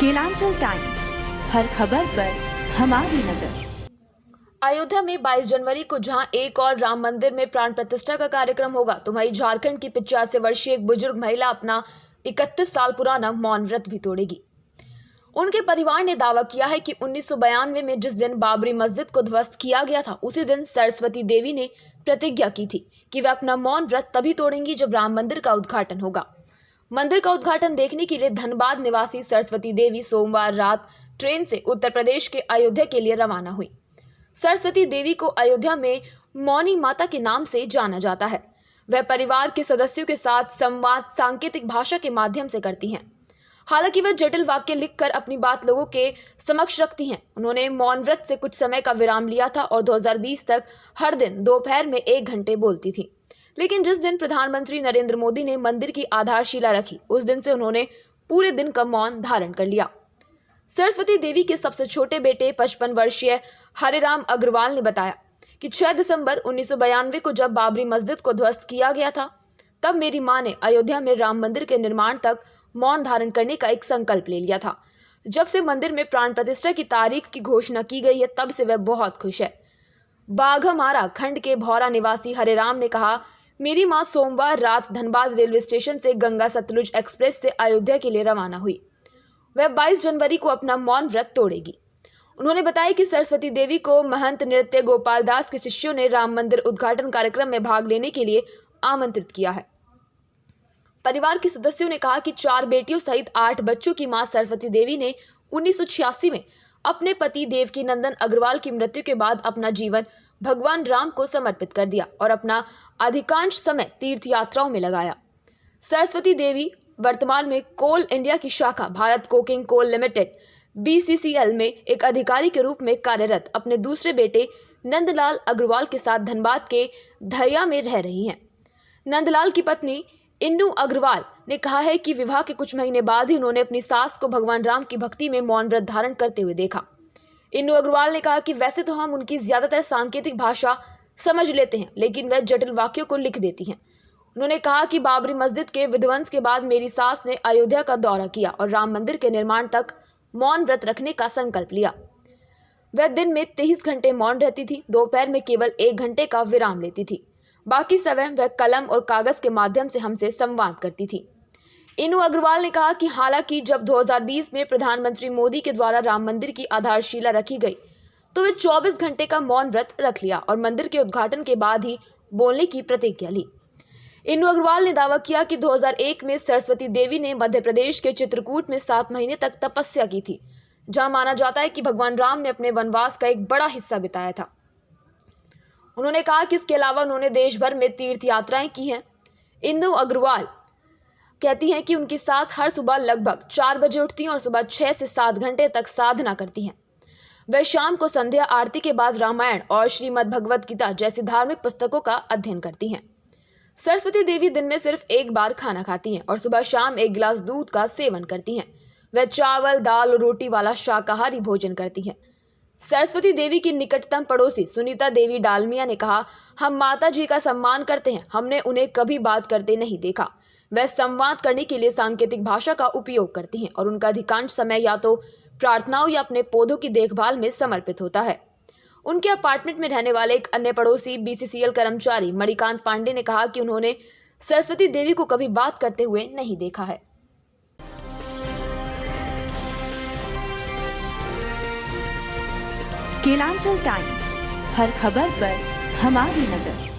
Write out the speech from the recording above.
Kelanchal times, हर खबर पर हमारी नजर। अयोध्या में 22 जनवरी को जहां एक और राम मंदिर में प्राण प्रतिष्ठा का कार्यक्रम होगा, तो वहीं झारखंड की 85 वर्षीय एक बुजुर्ग महिला अपना 31 साल पुराना मौन व्रत भी तोड़ेगी। उनके परिवार ने दावा किया है कि 1992 में जिस दिन बाबरी मस्जिद को ध्वस्त किया गया था, उसी दिन सरस्वती देवी ने प्रतिज्ञा की थी कि वे अपना मौन व्रत तभी तोड़ेंगी जब राम मंदिर का उद्घाटन होगा। मंदिर का उद्घाटन देखने के लिए धनबाद निवासी सरस्वती देवी सोमवार रात ट्रेन से उत्तर प्रदेश के अयोध्या के लिए रवाना हुई। सरस्वती देवी को अयोध्या में मौनी माता के नाम से जाना जाता है। वह परिवार के सदस्यों के साथ संवाद सांकेतिक भाषा के माध्यम से करती हैं। हालांकि वह जटिल वाक्य लिखकर अपनी बात लोगों के समक्ष रखती हैं। उन्होंने मौन व्रत से कुछ समय का विराम लिया था और 2020 तक हर दिन दोपहर में 1 घंटे बोलती थी। लेकिन जिस दिन प्रधानमंत्री नरेंद्र मोदी ने मंदिर की आधारशिला रखी, उस दिन से उन्होंने पूरे दिन का मौन धारण कर लिया। सरस्वती देवी के सबसे छोटे बेटे 55 वर्षीय हरिराम अग्रवाल ने बताया कि 6 दिसंबर 1992 को जब बाबरी मस्जिद को ध्वस्त किया गया था, तब मेरी मां ने अयोध्या में राम मंदिर के निर्माण तक मौन धारण करने का एक संकल्प ले लिया था। जब से मंदिर में प्राण प्रतिष्ठा की तारीख की घोषणा की गई है, तब से वह बहुत खुश है। बाघमारा खंड के भौरा निवासी हरिराम ने कहा, मेरी मां सोमवार रात धनबाद रेलवे स्टेशन से गंगा सतलुज एक्सप्रेस से अयोध्या के लिए रवाना हुई। वह 22 जनवरी को अपना मौन व्रत तोड़ेगी। उन्होंने बताया कि सरस्वती देवी को महंत नृत्य गोपाल दास के शिष्यों ने राम मंदिर उद्घाटन कार्यक्रम में भाग लेने के लिए आमंत्रित किया है। परिवार के सदस्यों ने कहा कि 4 बेटियों सहित 8 बच्चों की मां सरस्वती देवी ने 1986 में अपने पति देवकी नंदन अग्रवाल की मृत्यु के बाद अपना जीवन भगवान राम को समर्पित कर दिया और अपना अधिकांश समय तीर्थ यात्राओं में लगाया। सरस्वती देवी वर्तमान में कोल इंडिया की शाखा Bharat coking coal limited BCCL में एक अधिकारी के रूप में कार्यरत अपने दूसरे बेटे नंदलाल अग्रवाल के साथ धनबाद के धैया में रह रही हैं। नंदलाल की पत्नी इन्नू अग्रवाल ने कहा है कि विवाह के कुछ महीने बाद ही उन्होंने अपनी सास को भगवान राम की भक्ति में मौन व्रत धारण करते हुए देखा। इन्नू अग्रवाल ने कहा कि वैसे तो हम उनकी ज्यादातर सांकेतिक भाषा समझ लेते हैं, लेकिन वह जटिल वाक्यों को लिख देती हैं। उन्होंने कहा कि बाबरी मस्जिद के विध्वंस के बाद मेरी सास ने अयोध्या का दौरा किया और राम मंदिर के निर्माण तक मौन व्रत रखने का संकल्प लिया। वह दिन में 23 घंटे मौन रहती थी, दोपहर में केवल 1 घंटे का विराम लेती थी। बाकी समय वह कलम और कागज के माध्यम से हमसे संवाद करती थी। इन्नू अग्रवाल ने कहा कि हालांकि जब 2020 में प्रधानमंत्री मोदी के द्वारा राम मंदिर की आधारशिला रखी गई, तो वे 24 घंटे का मौन व्रत रख लिया और मंदिर के उद्घाटन के बाद ही बोलने की प्रतिज्ञा ली। इन्नू अग्रवाल ने दावा किया कि 2001 में सरस्वती देवी ने मध्य प्रदेश के चित्रकूट में 7 महीने तक तपस्या की थी, जहां माना जाता है कि भगवान राम ने अपने वनवास का एक बड़ा हिस्सा बिताया था। उन्होंने कहा कि इसके अलावा उन्होंने देश भर में तीर्थ यात्राएं की हैं। इन्नू अग्रवाल कहती हैं कि उनकी सास हर सुबह लगभग 4 बजे उठती हैं और सुबह 6 से 7 घंटे तक साधना करती हैं। वह शाम को संध्या आरती के बाद रामायण और श्रीमद् भगवत गीता जैसी धार्मिक पुस्तकों का अध्ययन करती हैं। सरस्वती देवी दिन में सिर्फ 1 बार खाना खाती हैं और सुबह शाम 1 गिलास दूध का सेवन करती हैं। वह चावल, दाल और रोटी वाला शाकाहारी भोजन करती हैं। सरस्वती देवी की निकटतम पड़ोसी सुनीता देवी डालमिया ने कहा, हम माता जी का सम्मान करते हैं, हमने उन्हें कभी बात करते नहीं देखा। वह संवाद करने के लिए सांकेतिक भाषा का उपयोग करती हैं और उनका अधिकांश समय या तो प्रार्थनाओं या अपने पौधों की देखभाल में समर्पित होता है। उनके अपार्टमेंट में रहने वाले एक अन्य पड़ोसी BCCL कर्मचारी मणिकांत पांडे ने कहा कि उन्होंने सरस्वती देवी को कभी बात करते हुए नहीं देखा है। केलांचल टाइम्स, हर खबर पर हमारी नजर।